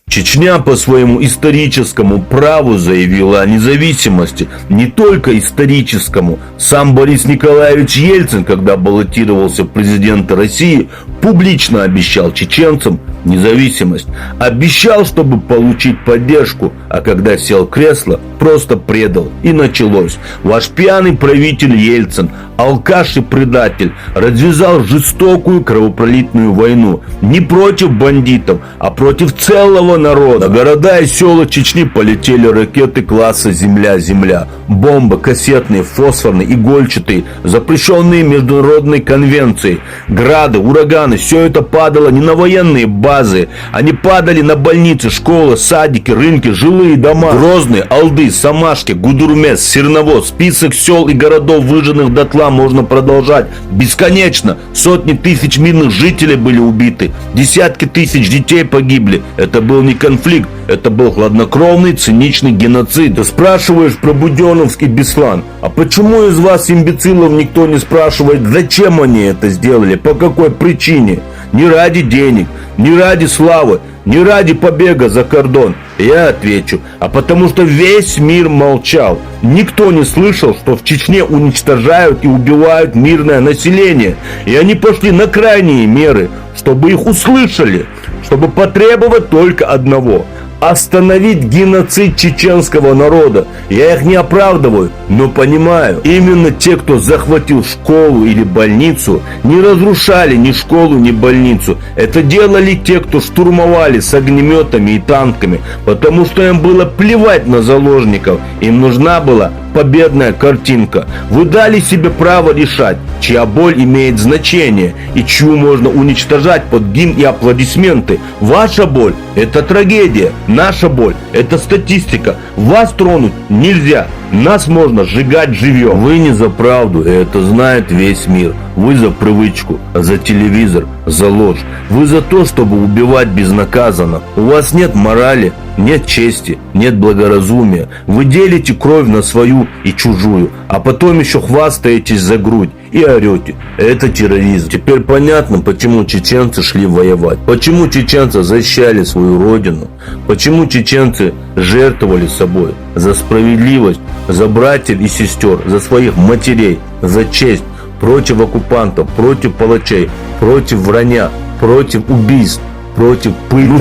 Чечня по своему историческому праву заявила о независимости. Не только историческому. Сам Борис Николаевич Ельцин, когда баллотировался в президенты России, публично обещал чеченцам независимость. Обещал, чтобы получить поддержку, а когда сел в кресло, просто предал. И началось. Ваш пьяный правитель Ельцин, алкаш и предатель, развязал жестокую кровопролитную войну не против бандитов, а против целого народа. На города и села Чечни полетели ракеты класса «Земля-Земля». Бомбы кассетные, фосфорные, игольчатые, запрещенные международной конвенцией. Грады, ураганы, все это падало не на военные базы. Они падали на больницы, школы, садики, рынки, жилые дома. Грозный, Алды, Самашки, Гудурмес, Серновоз, список сел и городов, выжженных дотла, можно продолжать бесконечно. Сотни тысяч мирных жителей были убиты. Десятки тысяч детей погибли. Это был не конфликт, это был хладнокровный, циничный геноцид. Ты спрашиваешь про Буденновский Беслан. А почему из вас, имбецилов, никто не спрашивает, зачем они это сделали, по какой причине? Не ради денег, не ради славы, не ради побега за кордон. Я отвечу, а потому что весь мир молчал. Никто не слышал, что в Чечне уничтожают и убивают мирное население. И они пошли на крайние меры, чтобы их услышали, чтобы потребовать только одного – остановить геноцид чеченского народа. Я их не оправдываю, но понимаю. Именно те, кто захватил школу или больницу, не разрушали ни школу, ни больницу. Это делали те, кто штурмовали с огнеметами и танками, потому что им было плевать на заложников. Им нужна была победная картинка. Вы дали себе право решать, чья боль имеет значение и чью можно уничтожать под гимн и аплодисменты. Ваша боль – это трагедия. Наша боль – это статистика. Вас тронуть нельзя. Нас можно сжигать живьем. Вы не за правду, и это знает весь мир. Вы за привычку, за телевизор, за ложь. Вы за то, чтобы убивать безнаказанно. У вас нет морали, нет чести, нет благоразумия. Вы делите кровь на свою и чужую, а потом еще хвастаетесь за грудь и орете. Это терроризм. Теперь понятно, почему чеченцы шли воевать. Почему чеченцы защищали свою родину. Почему чеченцы жертвовали собой за справедливость, за братьев и сестер, за своих матерей, за честь, против оккупантов, против палачей, против вранья, против убийств, против пыток.